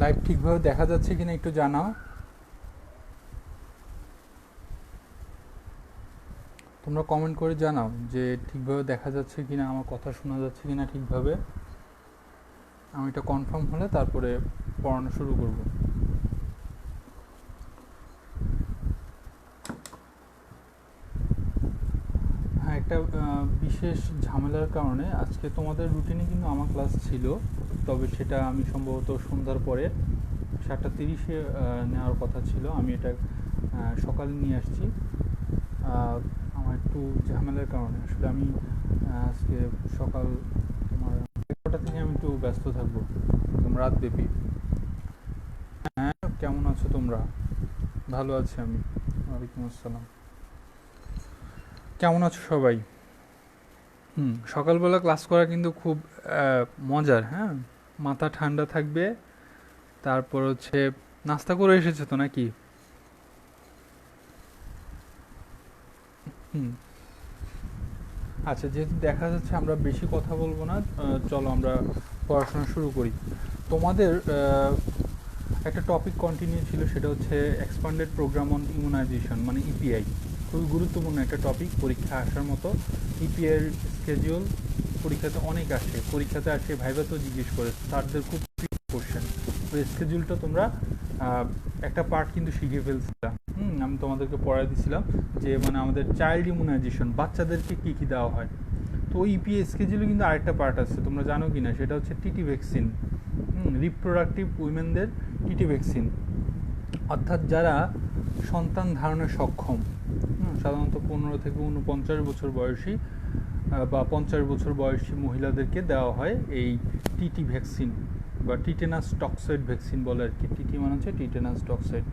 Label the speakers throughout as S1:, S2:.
S1: Live ঠিকভাবে দেখা যাচ্ছে কিনা একটু জানাও। তোমরা কমেন্ট করে জানাও যে ঠিকভাবে দেখা যাচ্ছে কিনা, আমার কথা শোনা যাচ্ছে কিনা ঠিকভাবে। আমি এটা কনফার্ম হলে তারপরে পড়ানো শুরু করব। হ্যাঁ, একটা বিশেষ ঝামেলার কারণে আজকে তোমাদের রুটিনে কিন্তু আমার ক্লাস ছিল, তবে সেটা আমি সম্ভবত সন্ধ্যার পরে 7:30-এ নেওয়ার কথা ছিল। আমি এটা সকালে নিয়ে আসছি। আমার একটু ঝামেলার কারণে আসলে আমি আজকে সকাল তোমার 11টা থেকে আমি একটু ব্যস্ত থাকবো রাতব্যাপী। হ্যাঁ, কেমন আছো তোমরা? ভালো আছি আমি। ওয়ালাইকুম আসসালাম। কেমন আছো সবাই? সকালবেলা ক্লাস করা কিন্তু খুব মজার। হ্যাঁ, মাথা ঠান্ডা থাকবে। তারপর হচ্ছে নাস্তা করে এসেছো তো নাকি? হুম। আচ্ছা, যেহেতু দেখা যাচ্ছে আমরা বেশি কথা বলবো না, চলো আমরা পড়াশোনা শুরু করি। তোমাদের একটা টপিক কন্টিনিউ ছিল, সেটা হচ্ছে এক্সপান্ডেড প্রোগ্রাম অন ইমিউনাইজেশন, মানে ইপিআই। খুবই গুরুত্বপূর্ণ একটা টপিক, পরীক্ষা আসার মতো। ইপিআইয়ের স্কেডিউল পরীক্ষাতে অনেক আসে, পরীক্ষাতে আসে, ভাইভাতেও জিজ্ঞেস করে, স্যারদের খুব কোশ্চেন। ওই স্কেডিউলটা তোমরা একটা পার্ট কিন্তু শিখে ফেলছিলাম। আমি তোমাদেরকে পড়াই দিছিলাম যে মানে আমাদের চাইল্ড ইমিউনাইজেশন, বাচ্চাদেরকে কী কী দেওয়া হয়। তো ওই ইপিএ স্কেডিউলে কিন্তু আরেকটা পার্ট আছে, তোমরা জানো কি না, সেটা হচ্ছে টিটি ভ্যাকসিন। রিপ্রোডাক্টিভ উইমেনদের টিটি ভ্যাকসিন, অর্থাৎ যারা সন্তান ধারণে সক্ষম, সাধারণত 15 থেকে 49 বছর বয়সী বা 50 বছর বয়সী মহিলাদেরকে দেওয়া হয় এই টিটি ভ্যাকসিন বা টিটেনাস টক্সয়েড ভ্যাকসিন বলে আর কি। টিটি মানে হচ্ছে টিটেনাস টক্সয়েড।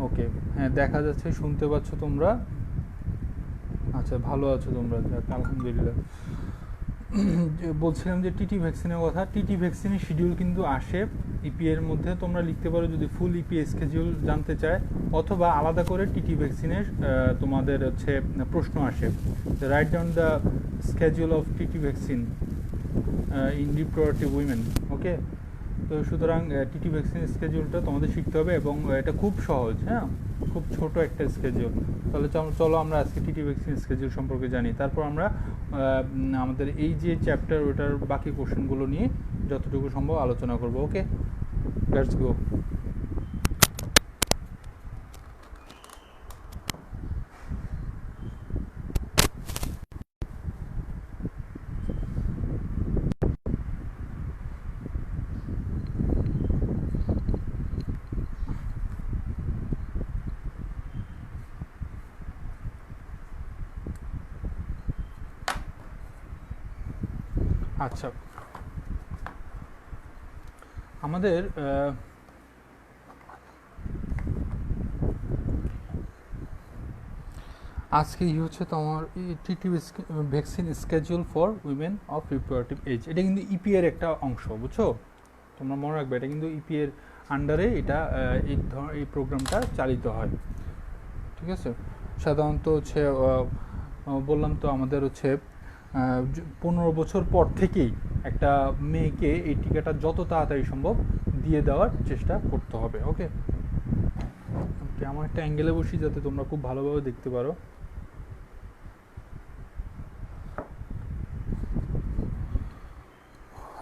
S1: ওকে, হ্যাঁ দেখা যাচ্ছে, শুনতে পাচ্ছ তোমরা? আচ্ছা, ভালো আছো তোমরা, যাক আলহামদুলিল্লাহ। বলছিলাম যে টিটি ভ্যাকসিনের কথা। টিটি ভ্যাকসিনের শিডিউল কিন্তু আসে ইপিএর মধ্যে, তোমরা লিখতে পারো যদি ফুল ইপিএ স্কেডিউল জানতে চায়, অথবা আলাদা করে টিটি ভ্যাকসিনের তোমাদের হচ্ছে প্রশ্ন আসে, write down the schedule of TT vaccine in reproductive women. Okay, তো সুতরাং টিটি ভ্যাকসিন স্কেডিউলটা তোমাদের শিখতে হবে, এবং এটা খুব সহজ। হ্যাঁ, খুব ছোট একটা স্কেডিউল। তাহলে চলো আমরা আজকে টিটি ভ্যাকসিন স্কেডিউল সম্পর্কে জানি, তারপর আমরা আমাদের এই যে চ্যাপ্টার ওটার বাকি কোশ্চেনগুলো নিয়ে যতটুকু সম্ভব আলোচনা করব। Okay, let's go. আচ্ছা, আমাদের আজকে হচ্ছে তোমার TT vaccine schedule for women of reproductive age. এটা কিন্তু ইপিএর একটা অংশ, বুঝছো? তোমরা মনে রাখবে, এটা কিন্তু ইপিএর আন্ডারে এটা এই প্রোগ্রামটা চালিত হয়। ঠিক আছে, সাধারণত হচ্ছে বললাম তো আমাদের হচ্ছে 15 বছর পর থেকেই একটা মেয়েকে এই টিকাটা যত তাড়াতাড়ি সম্ভব দিয়ে দেওয়ার চেষ্টা করতে হবে। ওকে, আমার একটা অ্যাঙ্গেলে বসি যাতে তোমরা খুব ভালোভাবে দেখতে পারো।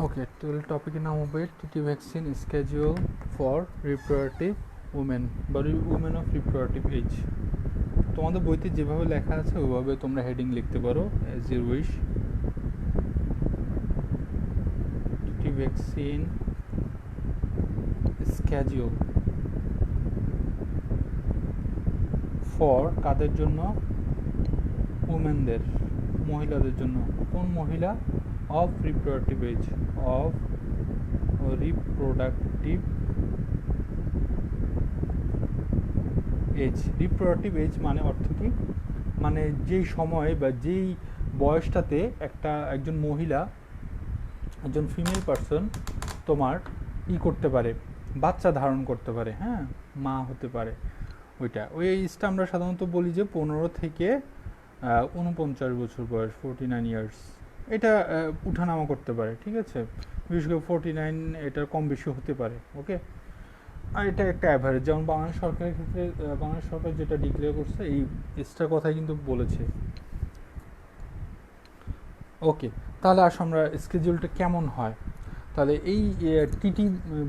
S1: ওকে, টুয়েলভ টপিকের নাম হবে TT vaccine schedule for reproductive women বা উমেন অফ রিপ্রোডাক্টিভ এজ। তোমাদের বইতে যেভাবে লেখা আছে ওইভাবে তোমরা হেডিং লিখতে পারো, as your wish. TT vaccine schedule for কাদের জন্য? উমেনদের, মহিলাদের জন্য। কোন মহিলা? Of reproductive age, of reproductive age. Reproductive age মানে অর্থ কি? মানে যেই সময় বা যেই বয়সটাতে একজন মহিলা, একজন ফিমেল পারসন তোমার করতে পারে, বাচ্চা ধারণ করতে পারে, হ্যাঁ, মা হতে পারে। ওই এজটা আমরা সাধারণত বলি যে 15 থেকে 49 বছর বয়স, 49 ইয়ার্স। এটা উঠানামা করতে পারে, ঠিক আছে, বিশেষ করে 49, এটার কম বেশি হতে পারে। ওকে, আর এটা একটা অ্যাভারেজ, যেমন বাংলাদেশ সরকারের ক্ষেত্রে বাংলাদেশ সরকার যেটা ডিক্লেয়ার করছে এই এক্সট্রা কথাই কিন্তু বলেছে। ওকে, তাহলে আসো আমরা স্কেডিউলটা কেমন হয়। তাহলে এই টিটি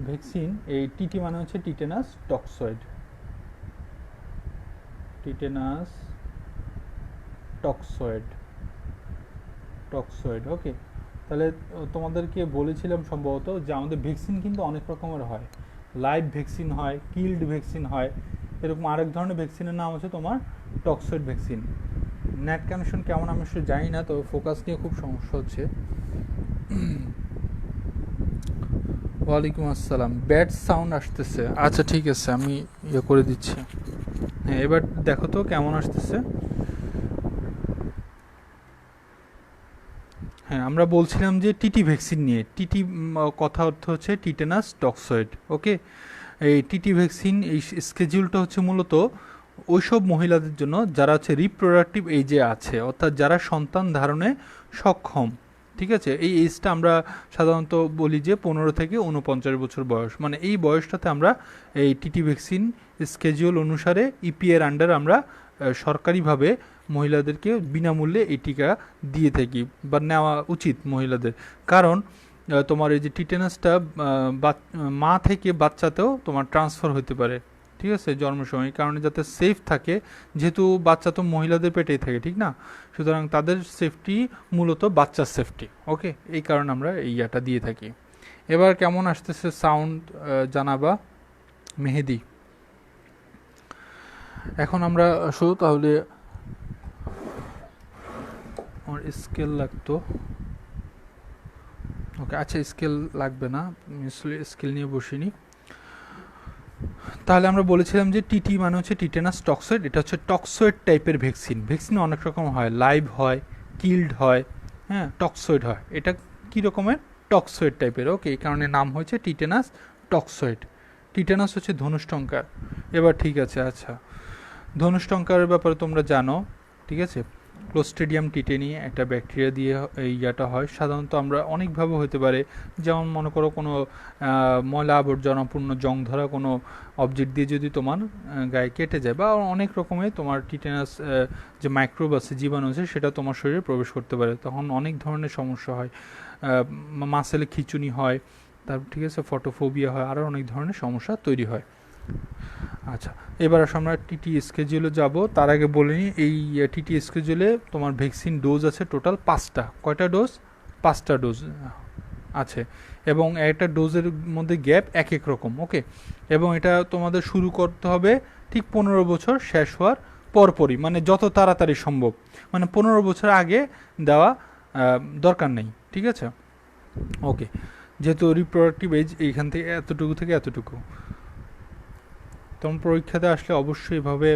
S1: ভ্যাকসিন, এই টিটি মানে হচ্ছে tetanus toxoid, tetanus toxoid, toxoid. Okay, তাহলে তোমাদেরকে বলেছিলাম সম্ভবত যে আমাদের ভ্যাকসিন কিন্তু অনেক রকমের হয়, লাইভ ভ্যাকসিন হয়, কিল্ড ভ্যাকসিন হয়, এরকম আরেক ধরনের ভ্যাকসিনের নাম হচ্ছে তোমার টক্সয়েড ভ্যাকসিন। নেট কানেকশন কেমন আমি আসলে জানি না, তবে ফোকাস নিয়ে খুব সমস্যা হচ্ছে। ওয়ালাইকুম আসসালাম, ব্যাড সাউন্ড আসতেছে। আচ্ছা ঠিক আছে, আমি ইয়ে করে দিচ্ছি। হ্যাঁ, এবার দেখো তো কেমন আসতেছে। হ্যাঁ, আমরা বলছিলাম যে টিটি ভ্যাকসিন নিয়ে। টিটি কথা অর্থ হচ্ছে টিটেনাস টক্সয়েড। ওকে, এই টিটি ভ্যাকসিন এই স্কেডিউলটা হচ্ছে মূলত ওইসব মহিলাদের জন্য যারা হচ্ছে রিপ্রোডাক্টিভ এজে আছে, অর্থাৎ যারা সন্তান ধারণে সক্ষম। ঠিক আছে, এই এজটা আমরা সাধারণত বলি যে 15 থেকে 49 বছর বয়স, মানে এই বয়সটাতে আমরা এই টিটি ভ্যাকসিন স্কেডিউল অনুসারে ইপিএর আন্ডার আমরা সরকারিভাবে মহিলাদেরকে বিনামূল্যে এই টিকা দিয়ে থাকি বা নেওয়া উচিত মহিলাদের। কারণ তোমার এই যে টিটেনাসটা মা থেকে বাচ্চাতেও তোমার ট্রান্সফার হতে পারে। ঠিক আছে, জন্মের সময়, কারণে যাতে সেফ থাকে, যেহেতু বাচ্চা তো মহিলাদের পেটেই থাকে, ঠিক না? সুতরাং তাদের সেফটি মূলত বাচ্চার সেফটি। ওকে, এই কারণে আমরা এই ইয়াটা দিয়ে থাকি। এবার কেমন আসতেছে সাউন্ড জানাবা মেহেদি। এখন আমরা শুধু তাহলে আমার স্কেল লাগতো। ওকে, আচ্ছা স্কেল লাগবে না, স্কেল নিয়ে বসিনি। তাহলে আমরা বলেছিলাম যে টিটি মানে হচ্ছে টিটেনাস টক্সয়েড, এটা হচ্ছে টক্সয়েড টাইপের ভ্যাকসিন। ভ্যাকসিন অনেক রকম হয়, লাইভ হয়, কিল্ড হয়, হ্যাঁ, টক্সয়েড হয়। এটা কী রকমের? টক্সয়েড টাইপের। ওকে, এই কারণে নাম হয়েছে টিটেনাস টক্সয়েড। টিটেনাস হচ্ছে ধনুষ্টঙ্কার। এবার ঠিক আছে, আচ্ছা ধনুষ্টঙ্কারের ব্যাপারে তোমরা জানো, ঠিক আছে। ক্লোস্ট্রিডিয়াম টিটেনি একটা ব্যাকটেরিয়া দিয়ে এই ইয়াটা হয়। সাধারণত আমরা অনেকভাবে হতে পারে, যেমন মনে করো কোনো ময়লা আবর্জনাপূর্ণ জং ধরা কোনো অবজেক্ট দিয়ে যদি তোমার গায়ে কেটে যায়, বা অনেক রকমের তোমার টিটেনাস যে মাইক্রোব আছে, জীবাণু আছে, সেটা তোমার শরীরে প্রবেশ করতে পারে। তখন অনেক ধরনের সমস্যা হয়, মাসেলে খিঁচুনি হয়, তারপর ঠিক আছে ফটোফোবিয়া হয়, আরও অনেক ধরনের সমস্যা তৈরি হয়। আচ্ছা, এবার আমরা টিটি স্কেডিউলে যাব। তার আগে বলে নিই, এই টিটি স্কেডিউলে তোমার ভ্যাকসিন ডোজ আছে টোটাল 5টা। কয়টা ডোজ? 5টা ডোজ আছে, এবং একটা ডোজের মধ্যে গ্যাপ এক এক রকম। ওকে, এবং এটা তোমাদের শুরু করতে হবে ঠিক 15 বছর শেষ হওয়ার পরপরই, মানে যত তাড়াতাড়ি সম্ভব, মানে 15 বছর আগে দেওয়া দরকার নেই। ঠিক আছে, ওকে, যেহেতু রিপ্রোডাক্টিভ এজ এইখান থেকে এতটুকু থেকে এতটুকু। তোমরা পরীক্ষাতে আসলে অবশ্যই এভাবে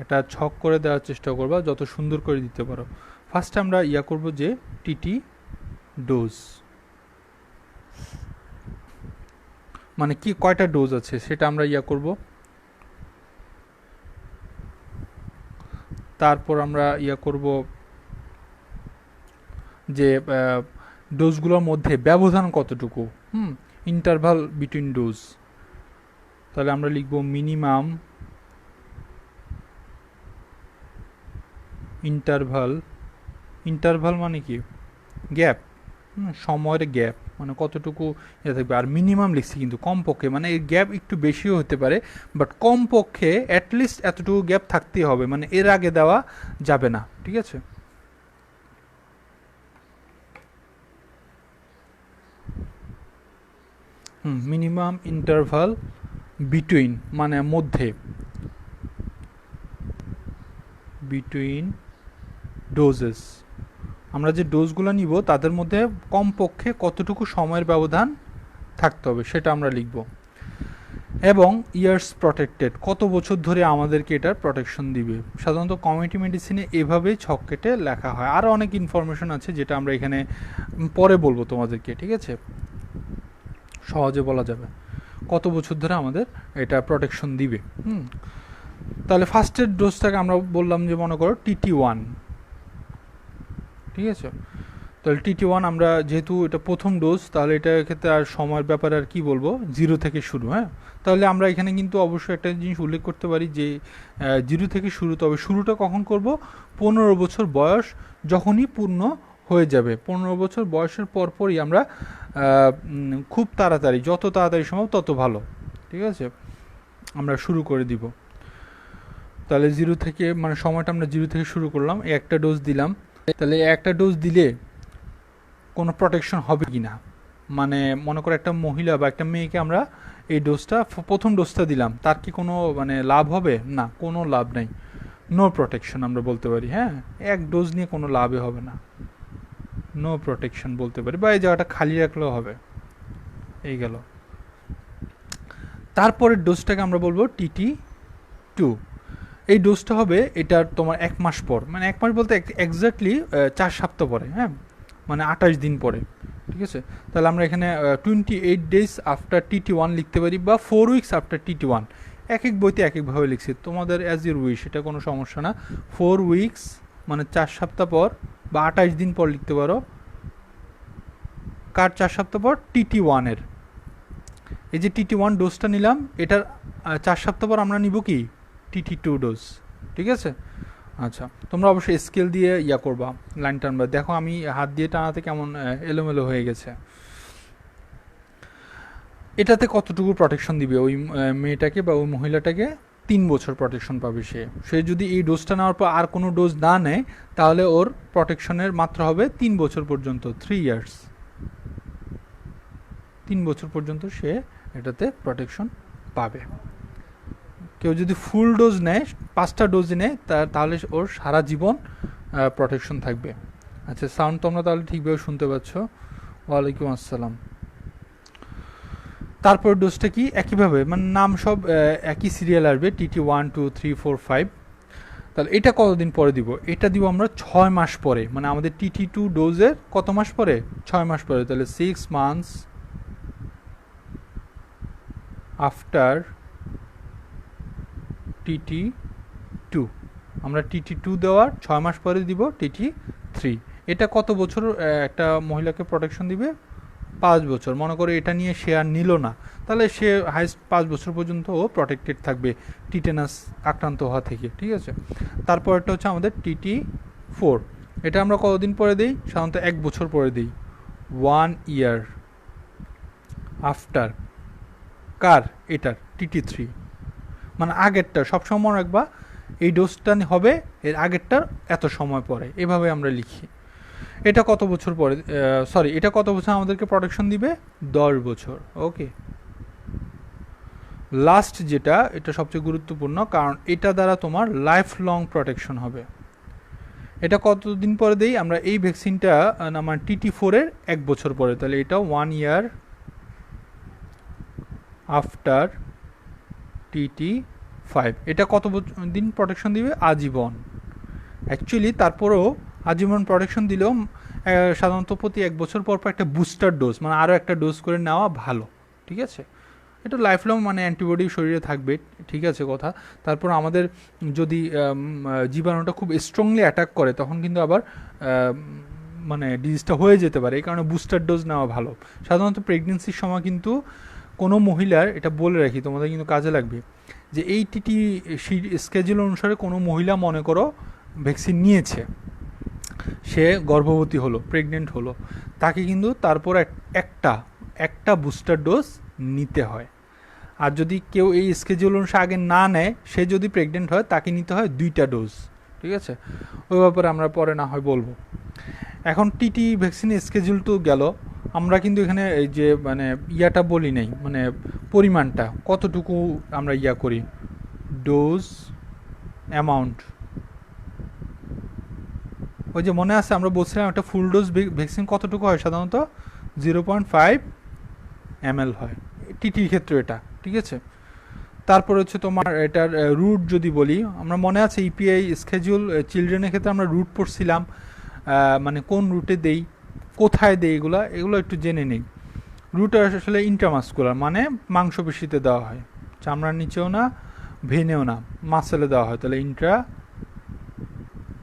S1: একটা ছক করে দেওয়ার চেষ্টা করবা, যত সুন্দর করে দিতে পারো। ফার্স্টে আমরা ইয়া করব যে টিটি ডোজ, মানে কি কয়টা ডোজ আছে সেটা আমরা ইয়া করব। তারপর আমরা ইয়া করব যে ডোজগুলোর মধ্যে ব্যবধান কতটুকু, ইন্টারভাল বিটুইন ডোজ। তাহলে আমরা লিখব মিনিমাম ইন্টারভাল। ইন্টারভাল মানে কি? গ্যাপ, সময়ের গ্যাপ, মানে কতটুকু ইয়ে থাকবে। আর মিনিমাম লিখছি কিন্তু কমপক্ষে, মানে এর গ্যাপ একটু বেশিও হতে পারে, বাট কমপক্ষে অ্যাটলিস্ট এতটুকু গ্যাপ থাকতেই হবে, মানে এর আগে দেওয়া যাবে না। ঠিক আছে, মিনিমাম ইন্টারভাল বিটুইন মানে মধ্যে, বিটুইন ডোজেস। আমরা যে ডোজগুলো নিব তাদের মধ্যে কমপক্ষে কতটুকু সময়ের ব্যবধান থাকতে হবে সেটা আমরা লিখব। এবং ইয়ার্স প্রটেক্টেড, কত বছর ধরে আমাদেরকে এটার প্রোটেকশন দিবে। সাধারণত কমিউনিটি মেডিসিনে এভাবেই ছক কেটে লেখা হয়। আরও অনেক ইনফরমেশন আছে যেটা আমরা এখানে পরে বলবো তোমাদেরকে। ঠিক আছে, সহজে বলা যাবে কত বছর ধরে আমাদের এটা প্রোটেকশন দিবে। তাহলে ফার্স্টের ডোজটাকে আমরা বললাম যে মনে করো TT1। ঠিক আছে, তাহলে TT1 আমরা যেহেতু এটা প্রথম ডোজ, তাহলে এটার ক্ষেত্রে আর সময়ের ব্যাপারে আর কি বলবো, 0 থেকে শুরু। হ্যাঁ, তাহলে আমরা এখানে কিন্তু অবশ্যই একটা জিনিস উল্লেখ করতে পারি যে 0 থেকে শুরু। তবে শুরুটা কখন করব? 15 বছর বয়স যখনই পূর্ণ হয়ে যাবে। 15 বছর বয়সের পরপরই আমরা খুব তাড়াতাড়ি, যত তাড়াতাড়ি সম্ভব তত ভালো, ঠিক আছে, আমরা শুরু করে দিব। তাহলে 0 থেকে মানে সময়টা আমরা 0 থেকে শুরু করলাম, একটা ডোজ দিলাম। তাহলে একটা ডোজ দিলে কোনো প্রোটেকশন হবে কি না, মানে মনে করো একটা মহিলা বা একটা মেয়েকে আমরা এই ডোজটা, প্রথম ডোজটা দিলাম, তার কি কোনো মানে লাভ হবে? না, কোনো লাভ নাই, নো প্রোটেকশন আমরা বলতে পারি। হ্যাঁ, এক ডোজ নিয়ে কোনো লাভই হবে না, নো প্রোটেকশন বলতে পারি, বা এই জায়গাটা খালি রাখলেও হবে। এই গেল। তারপরের ডোজটাকে আমরা বলবো TT2। এই ডোজটা হবে এটার তোমার 1 মাস পর, মানে 1 মাস বলতে এক্স্যাক্টলি 4 সপ্তাহ পরে। হ্যাঁ, মানে 28 দিন পরে, ঠিক আছে। তাহলে আমরা এখানে 28 ডেজ আফটার TT1 লিখতে পারি, বা 4 উইকস আফটার TT1। এক এক বইতে এক একভাবে লিখছি, তোমাদের অ্যাজ ইউর উইশ, এটা কোনো সমস্যা না। 4 উইকস মানে 4 সপ্তাহ পর, বা 28 দিন পর লিখতে পারো। কার 4 সপ্তাহ পর? TT1 এর। এই যে TT1 ডোজটা নিলাম, এটার 4 সপ্তাহ পর আমরা নিব কি? TT2 ডোজ, ঠিক আছে। আচ্ছা, তোমরা অবশ্যই স্কেল দিয়ে ইয়া করবা, লাইন টানবা। দেখো আমি হাত দিয়ে টানাতে কেমন এলোমেলো হয়ে গেছে। এটাতে কতটুকু প্রোটেকশন দিবে ওই মেয়েটাকে বা ওই মহিলাটাকে? 3 বছর প্রোটেকশন পাবে সে যদি এই ডোজটা নেওয়ার পর আর কোনো ডোজ না নেয়, তাহলে ওর প্রোটেকশনের মাত্রা হবে 3 বছর পর্যন্ত, 3 ইয়ার্স। 3 বছর পর্যন্ত সে এটাতে প্রোটেকশন পাবে। কেউ যদি ফুল ডোজ নেয়, 5টা ডোজ নেয়, তাহলে ওর সারা জীবন প্রোটেকশন থাকবে। আচ্ছা, সাউন্ড তোমরা তাহলে ঠিকভাবে শুনতে পাচ্ছ? ওয়ালাইকুম আসসালাম। তারপর ডোজটা কি? একইভাবে, মানে নাম সব একই সিরিয়াল আসবে, TT1 2 3 4 5। তাহলে এটা কতদিন পরে দিব? এটা দিব আমরা 6 মাস পরে, মানে আমাদের TT2 ডোজের কত মাস পরে? 6 মাস পরে। তাহলে 6 মান্থস আফটার TT2। আমরা TT2 দেওয়ার 6 মাস পরে দিব TT3। এটা কত বছর একটা মহিলাকে প্রোটেকশন দিবে? 5 বছর। মনে করো এটা নিয়ে সে আর নিল না, তাহলে সে হাইস্ট 5 বছর পর্যন্ত ও প্রোটেক্টেড থাকবে টিটেনাস আক্রান্ত হওয়া থেকে, ঠিক আছে। তারপরটা হচ্ছে আমাদের TT4। এটা আমরা কতদিন পরে দিই? সাধারণত 1 বছর পরে দিই, 1 ইয়ার আফটার। কার? এটার, TT3। মানে আগেরটা সবসময় মনে রাখবা, এই ডোজটা হবে এর আগেরটার এত সময় পরে, এভাবে আমরা লিখি। এটা কত বছর পরে, সরি, এটা কত বছর আমাদেরকে প্রোটেকশন দিবে? 10 বছর। ওকে, লাস্ট যেটা, এটা সবচেয়ে গুরুত্বপূর্ণ, কারণ এটা দ্বারা তোমার লাইফ লং প্রোটেকশন হবে। এটা কতদিন পরে দেই আমরা? এই ভ্যাকসিনটা আমার TT4 এর 1 বছর পরে, তাহলে এটা 1 ইয়ার আফটার TT5। এটা কত দিন প্রোটেকশন দিবে? আজীবন। অ্যাকচুয়ালি তারপরেও আজীবন প্রোটেকশন দিলেও সাধারণত প্রতি 1 বছর পর পর একটা বুস্টার ডোজ, মানে আরও একটা ডোজ করে নেওয়া ভালো, ঠিক আছে। এটা লাইফ লং, মানে অ্যান্টিবডি শরীরে থাকবে, ঠিক আছে কথা। তারপর আমাদের যদি জীবাণুটা খুব স্ট্রংলি অ্যাটাক করে, তখন কিন্তু আবার মানে ডিজিজটা হয়ে যেতে পারে, এই কারণে বুস্টার ডোজ নেওয়া ভালো। সাধারণত প্রেগনেন্সির সময় কিন্তু কোনো মহিলার, এটা বলে রাখি তোমাদের কিন্তু কাজে লাগবে, যে এই TT স্কেজুল অনুসারে কোনো মহিলা মনে করো ভ্যাকসিন নিয়েছে, সে গর্ভবতী হলো, প্রেগনেন্ট হলো, তাকে কিন্তু তারপর একটা বুস্টার ডোজ নিতে হয়। আর যদি কেউ এই স্কেজুল অনুসারে আগে না নেয়, সে যদি প্রেগনেন্ট হয়, তাকে নিতে হয় 2টা ডোজ, ঠিক আছে। ওই ব্যাপারে আমরা পরে না হয় বলবো। এখন TT ভ্যাকসিনের স্কেজুল তো গেল, আমরা কিন্তু এখানে এই যে মানে ইয়াটা বলি নাই, মানে পরিমাণটা কতটুকু আমরা ইয়া করি, ডোজ অ্যামাউন্ট। ওই যে মনে আছে আমরা বলছিলাম একটা ফুল ডোজ ভ্যাকসিন কতটুকু হয়? সাধারণত 0.5 ml হয় TTর ক্ষেত্রে এটা, ঠিক আছে। তারপর হচ্ছে তোমার এটার রুট যদি বলি, আমরা মনে আছে EPI স্কেজুল চিলড্রেনের ক্ষেত্রে আমরা রুট পড়ছিলাম, মানে কোন রুটে দেই, কোথায় দেই, এগুলো একটু জেনে নেই। রুট আসলে ইন্ট্রামাস্কুলার, মানে মাংসপেশিতে দেওয়া হয়, চামড়ার নিচেও না, ভেনেও না, মাসেলে দেওয়া হয়, তাহলে ইন্ট্রা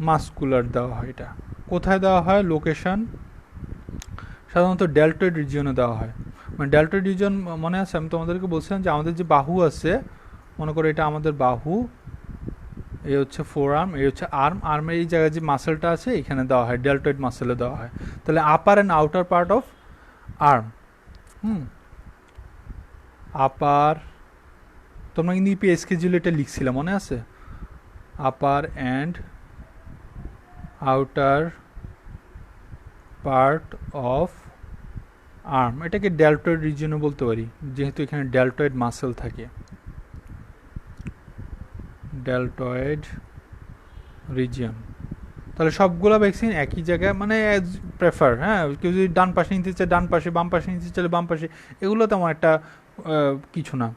S1: মাস্কুলার দেওয়া হয়। এটা কোথায় দেওয়া হয়? লোকেশন সাধারণত ডেল্টয়েড রিজিয়নে দেওয়া হয়। মানে ডেল্টয়েড রিজিয়ন মনে আছে আমি তোমাদেরকে বলছিলাম যে আমাদের যে বাহু আছে, মনে করো এটা আমাদের বাহু, এই হচ্ছে ফোর আর্ম, এই হচ্ছে আর্ম, আর্মের এই জায়গায় যে মাসেলটা আছে এখানে দেওয়া হয়, ডেল্টয়েড মাসেলে দেওয়া হয়। তাহলে upper and outer part of arm, upper, তোমরা কিন্তু ইপি স্কেজুলে এটা লিখছিলাম মনে আছে, upper and outer part of arm, এটাকে ডেল্টয়েড রিজিয়নও বলতে পারি যেহেতু এখানে ডেল্টয়েড মাসেল থাকে, ডেল্টয়েড রিজিয়ন। তাহলে সবগুলো ভ্যাকসিন একই জায়গায়, মানে অ্যাজ প্রেফার, হ্যাঁ, কেউ যদি ডান পাশে নিতে চায় ডান পাশে, বাম পাশে নিতে চাইলে বাম পাশে, এগুলো তেমন একটা কিছু না,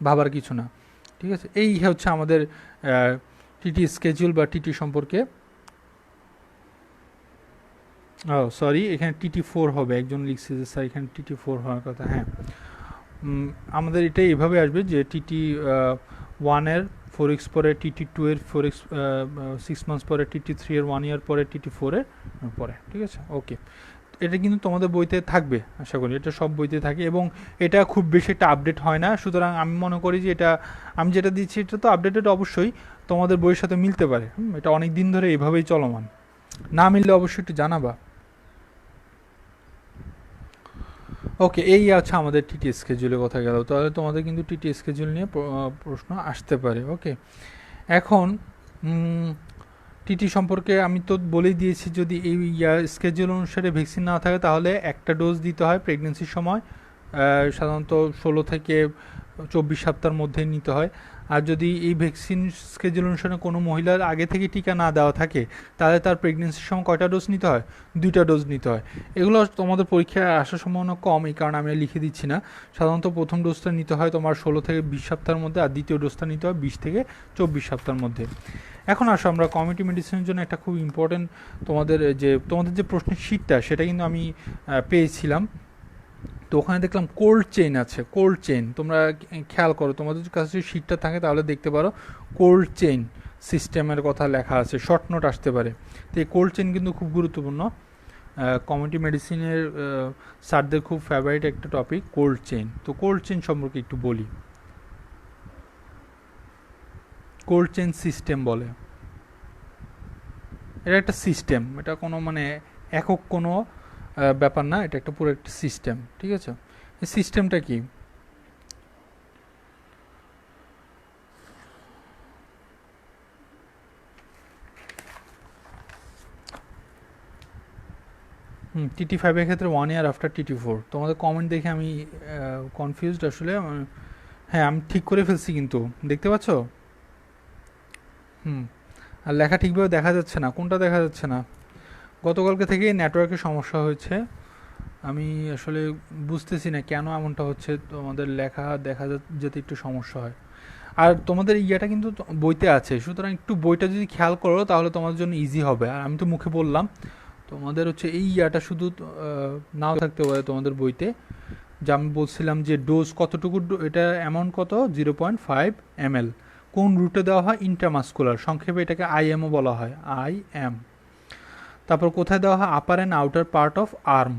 S1: ভাবার কিছু না, ঠিক আছে। এই হচ্ছে আমাদের টিটি স্কেজুল বা টিটি সম্পর্কে। ও সরি, এখানে টিটি 4 হবে, একজন লিখছে যে স্যার এখানে টিটি 4 হওয়ার কথা। হ্যাঁ, আমাদের এটা এইভাবে আসবে যে টিটি 1-এর 4x পরে, টিটি 2-এর 4x 6 মান্থস পরে, টিটি 3-এর 1 ইয়ার পরে, টিটি 4-এর পরে, ঠিক আছে। ওকে, এটা কিন্তু তোমাদের বইতে থাকবে আশা করি, এটা সব বইতে থাকে এবং এটা খুব বেশি একটা আপডেট হয় না, সুতরাং আমি মনে করি যে এটা আমি যেটা দিচ্ছি এটা তো আপডেটেড অবশ্যই তোমাদের বইয়ের সাথে মিলতে পারে, এটা অনেক দিন ধরে এভাবেই চলমান, না মিললে অবশ্যই একটু জানাবা। ওকে, এই আছে আমাদের টিটি স্কেজুলের কথা গেল, তাহলে তোমাদের কিন্তু টিটি স্কেজুল নিয়ে প্রশ্ন আসতে পারে। ওকে, এখন টিটি সম্পর্কে আমি তো বলেই দিয়েছি, যদি এই স্কেজুল অনুসারে ভ্যাকসিন না থাকে তাহলে একটা ডোজ দিতে হয় প্রেগনেন্সির সময়, সাধারণত 16 থেকে 24 সপ্তাহের মধ্যে নিতে হয়। আর যদি এই ভ্যাকসিন স্কেজুল অনুসারে কোনো মহিলার আগে থেকে টিকা না দেওয়া থাকে তাহলে তার প্রেগনেন্সির সময় কয়টা ডোজ নিতে হয়? 2টা ডোজ নিতে হয়। এগুলো তোমাদের পরীক্ষায় আসার সম্ভাবনা কম, এই কারণে আমি লিখে দিচ্ছি না। সাধারণত প্রথম ডোজটা নিতে হয় তোমার 16 থেকে 20 সপ্তাহের মধ্যে, আর দ্বিতীয় ডোজটা নিতে হয় 20 থেকে 24 সপ্তাহের মধ্যে। এখন আসো আমরা কমিউনিটি মেডিসিনের জন্য একটা খুব ইম্পর্টেন্ট তোমাদের যে প্রশ্নের শীটটা সেটা কিন্তু আমি পেয়েছিলাম, তো ওখানে দেখলাম কোল্ড চেইন আছে। কোল্ড চেইন তোমরা খেয়াল করো, তোমাদের কাছে যদি শীটটা থাকে তাহলে দেখতে পারো কোল্ড চেইন সিস্টেমের কথা লেখা আছে, শর্ট নোট আসতে পারে। তো এই কোল্ড চেইন কিন্তু খুব গুরুত্বপূর্ণ, কমিউনিটি মেডিসিনের স্যারদের খুব ফেভারিট একটা টপিক কোল্ড চেইন। তো কোল্ড চেইন সম্পর্কে একটু বলি। কোল্ড চেইন সিস্টেম বলে, এটা একটা সিস্টেম, এটা কোনো মানে একক কোনো ব্যাপার না, এটা একটা পুরো একটা সিস্টেম, ঠিক আছে। এই সিস্টেমটা কি? টিটি 5-এর ক্ষেত্রে 1 ইয়ার আফটার টিটি 4। তোমাদের কমেন্ট দেখে আমি কনফিউজড আসলে। হ্যাঁ, আমি ঠিক করে ফেলছি কিন্তু, দেখতে পাচ্ছ? আর লেখা ঠিকভাবে দেখা যাচ্ছে না, কোনটা দেখা যাচ্ছে না? গতকালকে থেকে নেটওয়ার্কের সমস্যা হয়েছে, আমি আসলে বুঝতেছি না কেন এমনটা হচ্ছে, তোমাদের লেখা দেখা যেতে একটু সমস্যা হয়। আর তোমাদের ইয়াটা কিন্তু বইতে আছে, সুতরাং একটু বইটা যদি খেয়াল করো তাহলে তোমাদের জন্য ইজি হবে। আর আমি তো মুখে বললাম, তোমাদের হচ্ছে এই ইয়াটা শুধু নাও থাকতে পারে তোমাদের বইতে, যা আমি বলছিলাম যে ডোজ কতটুকু, এটা অ্যামাউন্ট কত, 0.5 ml। কোন রুটে দেওয়া হয়? ইন্ট্রামাস্কুলার, সংক্ষেপে এটাকে IMও বলা হয়, IM। তারপর কোথায় দেওয়া হয়? Upper and outer part of arm,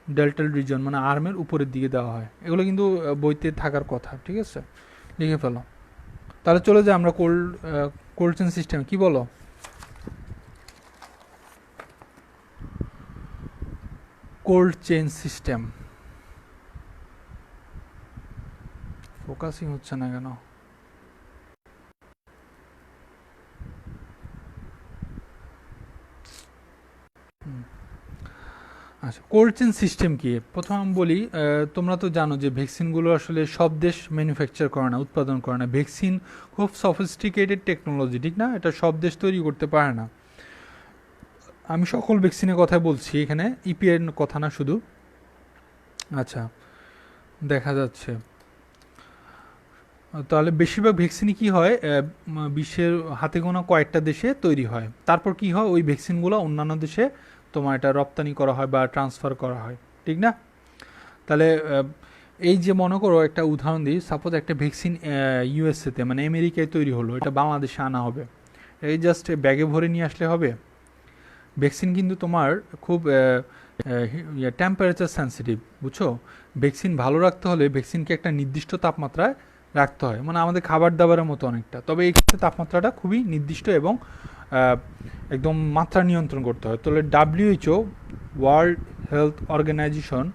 S1: deltoid region, মানে আর্মের উপরের দিকে দেওয়া হয়। এগুলো কিন্তু বইতে থাকার কথা, ঠিক আছে, লিখে ফেলো। তাহলে চলে যাই আমরা কোল্ড চেইন সিস্টেম, কি বলো? কোল্ড চেইন সিস্টেম ফোকাসিং হচ্ছে না কেন? আচ্ছা, কোল্ড চেইন সিস্টেম কি? প্রথম আমি বলি, তোমরা তো জানো যে ভ্যাকসিনগুলো আসলে সব দেশ ম্যানুফ্যাকচার করে না, উৎপাদন করে না। ভ্যাকসিন খুব সফিস্টিকেটেড টেকনোলজি, ঠিক না? এটা সব দেশ তৈরি করতে পারে না। আমি সকল ভ্যাকসিনের কথা বলছি এখানে, ইপিআর কথা না শুধু। আচ্ছা, দেখা যাচ্ছে তাহলে বেশিরভাগ ভ্যাকসিনই কী হয়, বিশ্বের হাতে গোনা কয়েকটা দেশে তৈরি হয়। তারপর কি হয়, ওই ভ্যাকসিনগুলো অন্যান্য দেশে তোমার এটা রপ্তানি করা হয় বা ট্রান্সফার করা হয়, ঠিক না? তাহলে এই যে মনে করো একটা উদাহরণ দিই, সাপোজ একটা ভ্যাকসিন ইউএসএতে মানে আমেরিকায় তৈরি হলো, এটা বাংলাদেশে আনা হবে, এই জাস্ট ব্যাগে ভরে নিয়ে আসলে হবে? ভ্যাকসিন কিন্তু তোমার খুব টেম্পারেচার সেন্সিটিভ, বুঝছো? ভ্যাকসিন ভালো রাখতে হলে ভ্যাকসিনকে একটা নির্দিষ্ট তাপমাত্রায় রাখতে হয়, মানে আমাদের খাবার দাবারের মতো অনেকটা। তবে এই ক্ষেত্রে তাপমাত্রাটা খুবই নির্দিষ্ট এবং একদম মাত্রা নিয়ন্ত্রণ করতে হয়। তাহলে WHO, ওয়ার্ল্ড হেলথ অর্গানাইজেশন,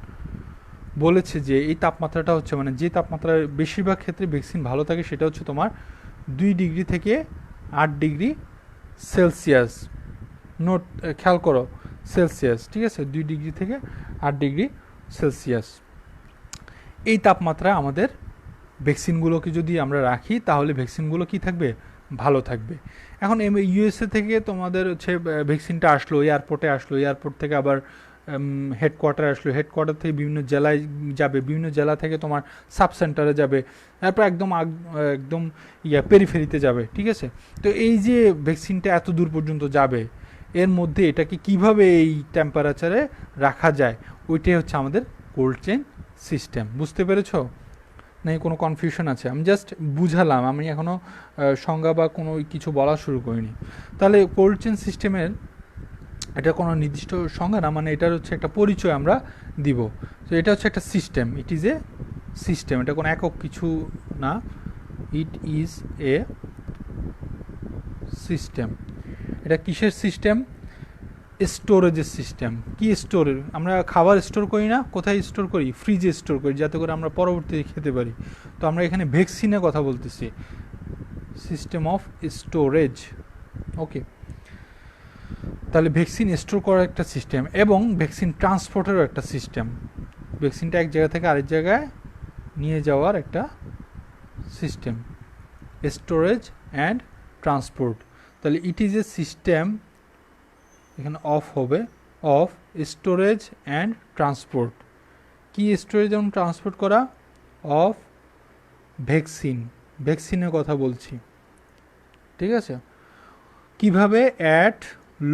S1: বলেছে যে এই তাপমাত্রাটা হচ্ছে, মানে যে তাপমাত্রায় বেশিরভাগ ক্ষেত্রে ভ্যাকসিন ভালো থাকে সেটা হচ্ছে তোমার 2 ডিগ্রি থেকে 8 ডিগ্রি সেলসিয়াস। নোট, খেয়াল করো, সেলসিয়াস, ঠিক আছে? 2 ডিগ্রি থেকে 8 ডিগ্রি সেলসিয়াস। এই তাপমাত্রায় আমাদের ভ্যাকসিনগুলোকে যদি আমরা রাখি তাহলে ভ্যাকসিনগুলো কি থাকবে? ভালো থাকবে। এখন USA থেকে তোমাদের হচ্ছে ভ্যাকসিনটা আসলো, এয়ারপোর্টে আসলো, এয়ারপোর্ট থেকে আবার হেডকোয়ার্টার আসলো, হেডকোয়ার্টার থেকে বিভিন্ন জেলায় যাবে, বিভিন্ন জেলা থেকে তোমার সাব সেন্টারে যাবে, তারপর একদম একদম পেরিফেরিতে যাবে, ঠিক আছে? তো এই যে ভ্যাকসিনটা এত দূর পর্যন্ত যাবে, এর মধ্যে এটাকে কিভাবে এই টেম্পারেচারে রাখা যায়, ওইটাই হচ্ছে আমাদের কোল্ড চেইন সিস্টেম। বুঝতে পেরেছো? নাকি কোনো কনফিউশন আছে? আমি জাস্ট বুঝালাম, আমি এখনও সংজ্ঞা বা কোনো কিছু বলা শুরু করিনি। তাহলে কোল্ড চেইন সিস্টেমের এটা কোনো নির্দিষ্ট সংজ্ঞা না, মানে এটার হচ্ছে একটা পরিচয় আমরা দিব। তো এটা হচ্ছে একটা system, it is a system, এটা কোনো একক কিছু না, ইট ইজ এ সিস্টেম। এটা কিসের সিস্টেম? স্টোরেজের সিস্টেম। কি স্টোরেজ? আমরা খাবার স্টোর করি না, কোথায় স্টোর করি? ফ্রিজে স্টোর করি, যাতে করে আমরা পরবর্তীতে খেতে পারি। তো আমরা এখানে ভ্যাকসিনের কথা বলতেছি, সিস্টেম অফ স্টোরেজ। ওকে, তাহলে ভ্যাকসিন স্টোর করার একটা সিস্টেম এবং ভ্যাকসিন ট্রান্সপোর্টেরও একটা সিস্টেম। ভ্যাকসিনটা এক জায়গা থেকে আরেক জায়গায় নিয়ে যাওয়ার একটা সিস্টেম, স্টোরেজ অ্যান্ড ট্রান্সপোর্ট। তাহলে ইট ইজ এ সিস্টেম, এখানে অফ হবে, অফ স্টোরেজ অ্যান্ড ট্রান্সপোর্ট। কি স্টোরেজ এবং ট্রান্সপোর্ট করা? অফ ভ্যাকসিন, ভ্যাকসিনের কথা বলছি, ঠিক আছে? কিভাবে? At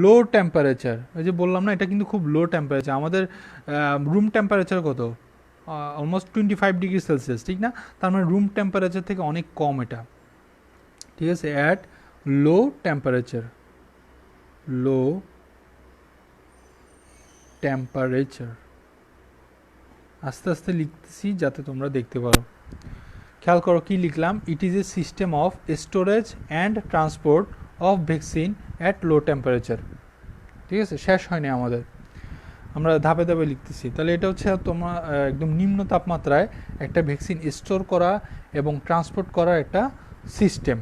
S1: low temperature. ওই যে বললাম না, এটা কিন্তু খুব লো টেম্পারেচার। আমাদের রুম টেম্পারেচার কত? অলমোস্ট 25 ডিগ্রি সেলসিয়াস, ঠিক না? তার মানে রুম টেম্পারেচার থেকে অনেক কম এটা, ঠিক আছে? At low temperature, low temperature. আস্তে আস্তে লিখতেছি যাতে তোমরা দেখতে পারো। খেয়াল করো কি লিখলাম? It is a system of storage and transport of vaccine at low temperature. ঠিক আছে, শেষ হয়নি আমাদের, আমরা ধাপে ধাপে লিখতেছি। তাহলে এটা হচ্ছে তোমার একদম নিম্ন তাপমাত্রায় একটা ভ্যাকসিন স্টোর করা এবং ট্রান্সপোর্ট করার একটা সিস্টেম।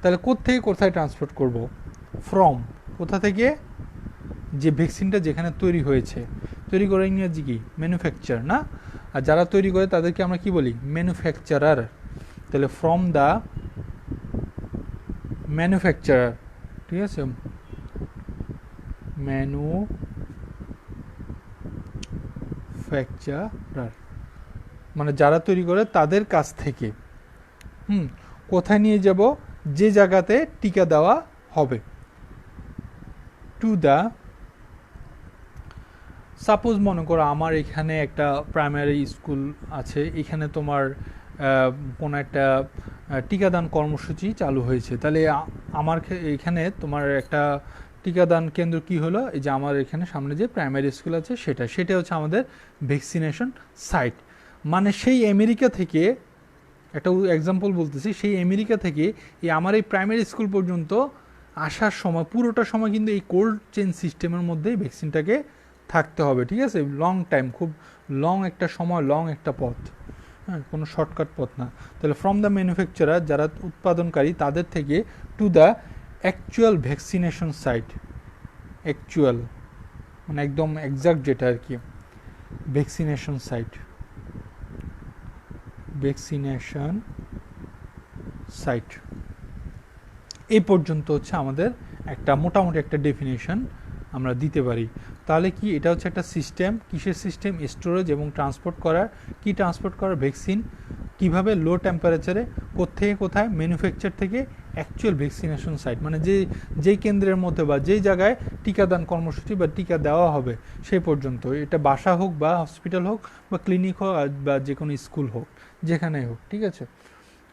S1: তাহলে কোত্থেকে কোথায় ট্রান্সপোর্ট করব? ফ্রম, কোথা থেকে? যে ভ্যাকসিনটা যেখানে তৈরি হয়েছে, তৈরি করে ইংরেজি কি? ম্যানুফ্যাকচার, না? আর যারা তৈরি করে তাদেরকে আমরা কি বলি? ম্যানুফ্যাকচারার। তাহলে ফ্রম দ্য ম্যানুফ্যাকচারার, ঠিক আছে? ম্যানুফ্যাকচারার মানে যারা তৈরি করে তাদের কাছ থেকে। কোথায় নিয়ে যাব? যে জায়গাতে টিকা দেওয়া হবে। টু দ্য, সাপোজ মনে করো আমার এখানে একটা প্রাইমারি স্কুল আছে, এখানে তোমার কোনো একটা টিকাদান কর্মসূচি চালু হয়েছে। তাহলে আমার এখানে তোমার একটা টিকাদান কেন্দ্র কি হলো? এই যে আমার এখানে সামনে যে প্রাইমারি স্কুল আছে সেটা হচ্ছে আমাদের ভ্যাকসিনেশন সাইট। মানে সেই আমেরিকা থেকে, একটা এক্সাম্পল বলতেছি, সেই আমেরিকা থেকে এই আমার এই প্রাইমারি স্কুল পর্যন্ত আসার সময় পুরোটা সময় কিন্তু এই কোল্ড চেইন সিস্টেমের মধ্যেই ভ্যাকসিনটাকে থাকতে হবে, ঠিক আছে? লং টাইম, খুব লং একটা সময়, লং একটা পথ, হ্যাঁ, কোনো শর্টকাট পথ না। তাহলে ফ্রম দ্য ম্যানুফ্যাকচারার, যারা উৎপাদনকারী তাদের থেকে, to the actual vaccination site. Actual মানে একদম এক্সাক্ট যেটা আর কি, ভ্যাকসিনেশন সাইট, ভ্যাকসিনেশন সাইট। এই পর্যন্ত হচ্ছে আমাদের একটা মোটামুটি একটা ডেফিনেশন আমরা দিতে পারি। তাহলে কি এটা হচ্ছে একটা সিস্টেম? কিসের সিস্টেম? স্টোরেজ এবং ট্রান্সপোর্ট করার। কি ট্রান্সপোর্ট করার? ভ্যাকসিন। কিভাবে? লো টেম্পারেচারে। কোত্থেকে কোথায়? ম্যানুফ্যাকচার থেকে অ্যাকচুয়াল ভ্যাকসিনেশন সাইট, মানে যেই কেন্দ্রের মধ্যে বা যেই জায়গায় টিকাদান কর্মসূচি বা টিকা দেওয়া হবে সেই পর্যন্ত। এটা বাসা হোক বা হসপিটাল হোক বা ক্লিনিক হোক বা যে কোনো স্কুল হোক, যেখানেই হোক, ঠিক আছে?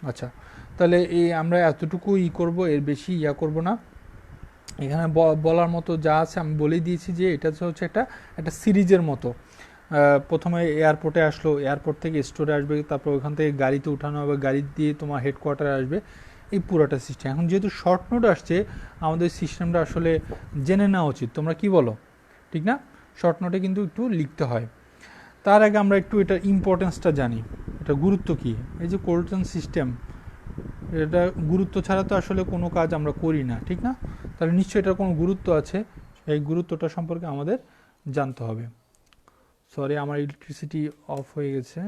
S1: আচ্ছা, তাহলে এই আমরা এতটুকু করব, এর বেশি করব না। এখানে বলার মতো যা আছে আমি বলেই দিয়েছি যে এটা হচ্ছে একটা একটা সিরিজের মতো। প্রথমে এয়ারপোর্টে আসলো, এয়ারপোর্ট থেকে স্টোরে আসবে, তারপর ওখান থেকে গাড়িতে উঠানো হবে, গাড়ি দিয়ে তোমার হেডকোয়ার্টারে আসবে, এই পুরোটা সিস্টেম। এখন যেহেতু শর্ট নোট আসছে, আমাদের সিস্টেমটা আসলে জেনে নেওয়া উচিত। তোমরা কি বলো, ঠিক না? শর্ট নোটে কিন্তু একটু লিখতে হয়। তার আগে আমরা একটু এটার ইম্পর্টেন্সটা জানি, এটা গুরুত্ব কী। এই যে কোল্ড চেইন সিস্টেম, এটা গুরুত্ব ছাড়া তো আসলে কোনো কাজ আমরা করি না, ঠিক না? তাহলে নিশ্চয়ই এটার কোনো গুরুত্ব আছে, এই গুরুত্বটা সম্পর্কে আমাদের জানতে হবে। সরি, আমার ইলেকট্রিসিটি অফ হয়ে গেছে।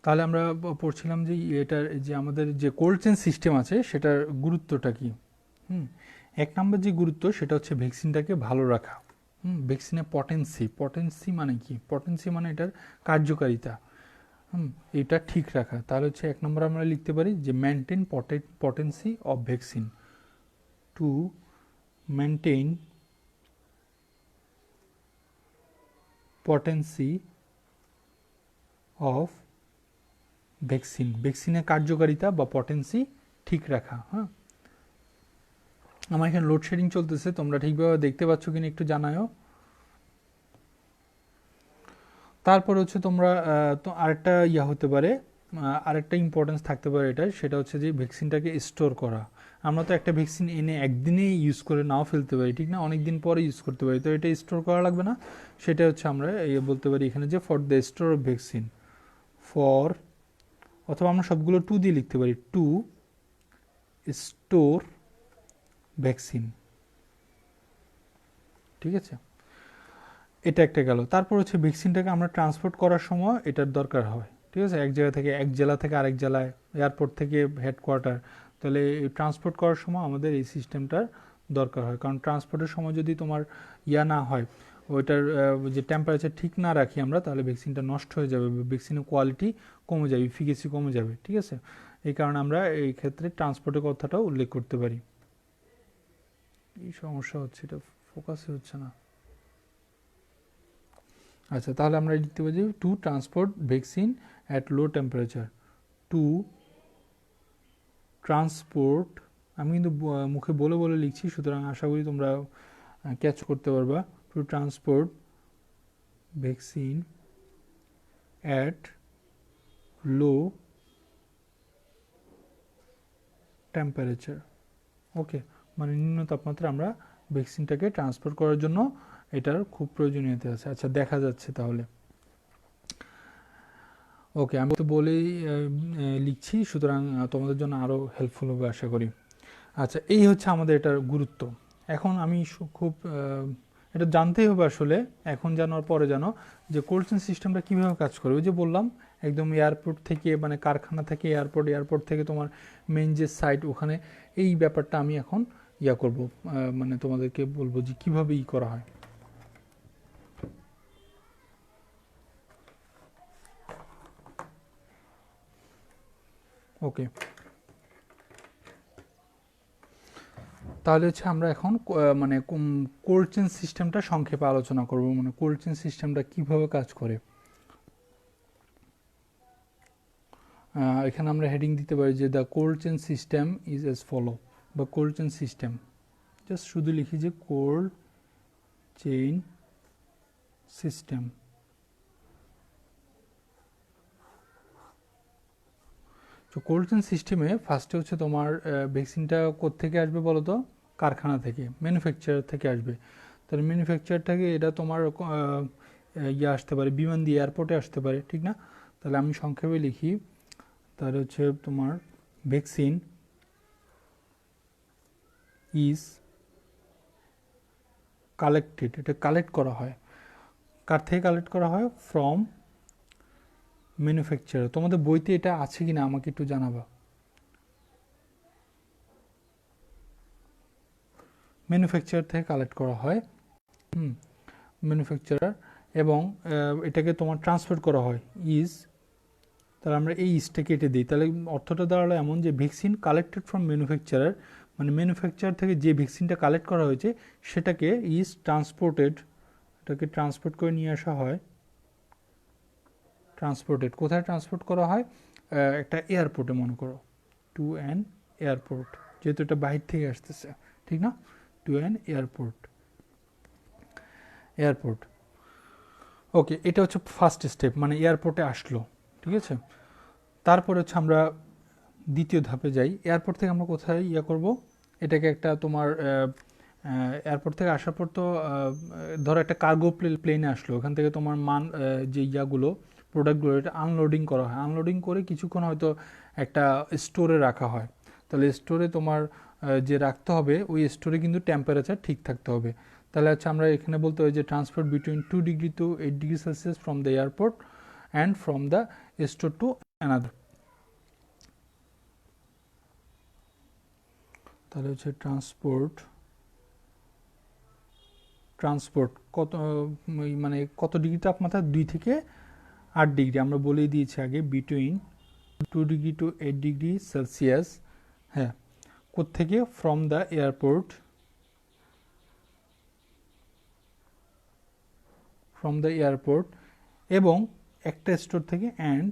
S1: তাহলে আমরা পড়ছিলাম যে এটার যে আমাদের যে কোল্ড চেইন সিস্টেম আছে সেটার গুরুত্বটা কি। এক নম্বর যে গুরুত্ব সেটা হচ্ছে ভ্যাকসিনটাকে ভালো রাখা। ভ্যাকসিনের পটেন্সি মানে কি? পটেন্সি মানে এটার কার্যকারিতা, এটা ঠিক রাখা। তাহলে হচ্ছে এক নম্বর আমরা লিখতে পারি যে maintain potency of vaccine, to maintain potency of ভ্যাকসিনের কার্যকারিতা বা পটেন্সি ঠিক রাখা। হ্যাঁ, আমার এখানে লোডশেডিং চলতেছে, তোমরা ঠিকভাবে দেখতে পাচ্ছ কিনা একটু জানাও। তারপর হচ্ছে তোমরা তো আরেকটা হতে পারে, আরেকটা ইম্পর্টেন্স থাকতে পারে এটা, সেটা হচ্ছে যে ভ্যাকসিনটাকে স্টোর করা। আমরা তো একটা ভ্যাকসিন এনে একদিনেই ইউজ করে নাও ফেলতে পারি, ঠিক না? অনেক দিন পরে ইউজ করতে পারি, তো এটা স্টোর করা লাগবে না। সেটা হচ্ছে আমরা বলতে পারি এখানে যে for the store of vaccine, for, অথবা আমরা সবগুলো টু দিয়ে লিখতে পারি, টু স্টোর ভ্যাকসিন, ঠিক আছে? এটা একটা গেল। তারপর হচ্ছে ভ্যাকসিনটাকে আমরা ট্রান্সপোর্ট করার সময় এটার দরকার হয়, ঠিক আছে? এক জায়গা থেকে, এক জেলা থেকে আরেক জেলায়, এয়ারপোর্ট থেকে হেডকোয়ার্টার, তাহলে এই ট্রান্সপোর্ট করার সময় আমাদের এই সিস্টেমটার দরকার হয়। কারণ ট্রান্সপোর্টের সময় যদি তোমার না হয়, ওইটার যে টেম্পারেচার ঠিক না রাখি আমরা, তাহলে ভ্যাকসিনটা নষ্ট হয়ে যাবে, ভ্যাকসিনের কোয়ালিটি কমে যাবে, ইফিকেসি কমে যাবে, ঠিক আছে? এই কারণে আমরা এই ক্ষেত্রে ট্রান্সপোর্টের কথাটাও উল্লেখ করতে পারি। এই সমস্যা হচ্ছে, এটা ফোকাসই হচ্ছে না। আচ্ছা, তাহলে আমরা লিখতে পারি to transport vaccine at low temperature, to transport, আমি কিন্তু মুখে বলে বলে লিখছি, সুতরাং আশা করি তোমরা ক্যাচ করতে পারবা। To transport vaccine at low temperature, okay, মানে নিম্ন তাপমাত্রা আমরা ভ্যাকসিনটাকে ট্রান্সপোর্ট করার জন্য এটার খুব প্রয়োজনীয়তা আছে। আচ্ছা, দেখা যাচ্ছে তাহলে, ওকে, আমি তো বলেই লিখছি, সুতরাং তোমাদের জন্য আরও হেল্পফুল হবে আশা করি। আচ্ছা, এই হচ্ছে আমাদের এটার গুরুত্ব। এখন আমি খুব এটা জানতেই হবে আসলে, এখন জানার পরে জানো যে কোল্ড চেইন সিস্টেমটা কীভাবে কাজ করে। ওই যে বললাম, একদম এয়ারপোর্ট থেকে, মানে কারখানা থেকে এয়ারপোর্ট, এয়ারপোর্ট থেকে তোমার মেইন যে সাইট, ওখানে এই ব্যাপারটা আমি এখন করব, মানে তোমাদেরকে বলবো যে কীভাবে করা হয়। ওকে, তাহলে হচ্ছে আমরা এখন মানে কোল্ড চেইন সিস্টেমটা সংক্ষেপে আলোচনা করব, মানে কোল্ড চেইন সিস্টেমটা কীভাবে কাজ করে। এখানে আমরা হেডিং দিতে পারি যে the cold chain system is as follow, বা কোল্ড চেইন সিস্টেম, জাস্ট শুধু লিখি যে কোল্ড চেইন সিস্টেম। তো কোল্ড চেইন সিস্টেমে ফার্স্টে হচ্ছে তোমার ভ্যাকসিনটা কোত্থেকে আসবে বলো তো? কারখানা থেকে, ম্যানুফ্যাকচারার থেকে আসবে। তাহলে ম্যানুফ্যাকচার থেকে এটা তোমার আসতে পারে, বিমান দিয়ে এয়ারপোর্টে আসতে পারে, ঠিক না? তাহলে আমি সংক্ষেপে লিখি, তাহলে হচ্ছে তোমার ভ্যাকসিন ইজ কালেক্টেড, এটা কালেক্ট করা হয়, কার থেকে কালেক্ট করা হয়? From manufacturer. তোমাদের বইতে এটা আছে কিনা আমাকে একটু জানাবা। ম্যানুফ্যাকচারার থেকে কালেক্ট করা হয়, ম্যানুফ্যাকচারার, এবং এটাকে তোমার ট্রান্সপোর্ট করা হয়, ইজ, তাহলে আমরা এই ইজটা কেটে দিই, তাহলে অর্থটা দাঁড়ালো এমন যে ভ্যাকসিন কালেক্টেড ফ্রম ম্যানুফ্যাকচারার, মানে ম্যানুফ্যাকচার থেকে যে ভ্যাকসিনটা কালেক্ট করা হয়েছে সেটাকে ট্রান্সপোর্টেড, এটাকে ট্রান্সপোর্ট করে নিয়ে আসা হয়। ট্রান্সপোর্টেড কোথায় ট্রান্সপোর্ট করা হয়? একটা এয়ারপোর্টে মনে করো, টু অ্যান এয়ারপোর্ট, যেহেতু এটা বাহির থেকে আসতেছে, ঠিক না? To an airport. Airport, okay, এটা হচ্ছে ফার্স্ট স্টেপ, মানে এয়ারপোর্টে আসলো, ঠিক আছে। তারপরে হচ্ছে আমরা দ্বিতীয় ধাপে যাই। এয়ারপোর্ট থেকে আমরা কোথায় করব, এটাকে একটা তোমার এয়ারপোর্ট থেকে আসার পর তো ধরো একটা কার্গো প্লেনে আসলো, ওখান থেকে তোমার যে প্রোডাক্টগুলো এটা আনলোডিং করা হয়। আনলোডিং করে কিছুক্ষণ হয়তো একটা স্টোরে রাখা হয়। তাহলে স্টোরে তোমার যে রাখতে হবে, ওই স্টোরে কিন্তু টেম্পারেচার ঠিক থাকতে হবে। তাহলে হচ্ছে আমরা এখানে বলতে হয় যে transport between 2 degree to 8 degree Celsius from the airport and from the store to another. তাহলে হচ্ছে ট্রান্সপোর্ট কত, মানে কত ডিগ্রি তাপমাত্রা? 2 থেকে 8 ডিগ্রি, আমরা বলেই দিয়েছি আগে, between 2 degree to 8 degree Celsius. হ্যাঁ, কোত্থেকে? From the airport, from the airport, এবং একটা স্টোর থেকে, and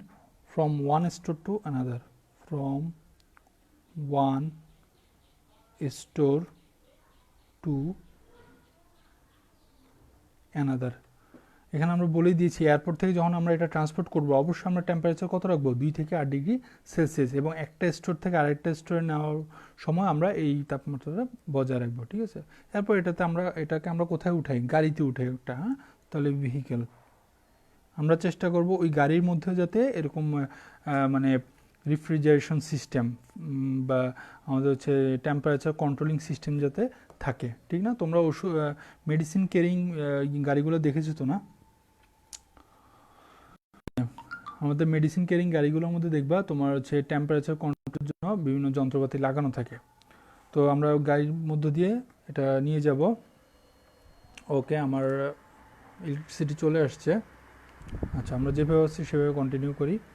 S1: from one store to another, from one store to another. এখানে আমরা বলেই দিয়েছি এয়ারপোর্ট থেকে যখন আমরা এটা ট্রান্সপোর্ট করবো, অবশ্যই আমরা টেম্পারেচার কত রাখবো? 2 থেকে 8 ডিগ্রি সেলসিয়াস, এবং একটা স্টোর থেকে আরেকটা স্টোরে নেওয়ার সময় আমরা এই তাপমাত্রাটা বজায় রাখবো, ঠিক আছে। এরপর এটাকে আমরা কোথায় উঠাই? গাড়িতে উঠাই একটা, হ্যাঁ। তাহলে ভেহিকেল, আমরা চেষ্টা করব ওই গাড়ির মধ্যে যাতে এরকম মানে রিফ্রিজারেশন সিস্টেম বা আমাদের হচ্ছে টেম্পারেচার কন্ট্রোলিং সিস্টেম যাতে থাকে, ঠিক না? তোমরা মেডিসিন ক্যারিং গাড়িগুলো দেখেছো তো, না? আমাদের মেডিসিন ক্যারিং গাড়িগুলোর মধ্যে দেখবা তোমার হচ্ছে টেম্পারেচার কন্ট্রোলের জন্য বিভিন্ন যন্ত্রপাতি লাগানো থাকে। তো আমরা গাড়ির মধ্য দিয়ে এটা নিয়ে যাব। ওকে, আমার ইলেকট্রিসিটি চলে আসছে। আচ্ছা, আমরা যেভাবে আছি সেভাবে কন্টিনিউ করি।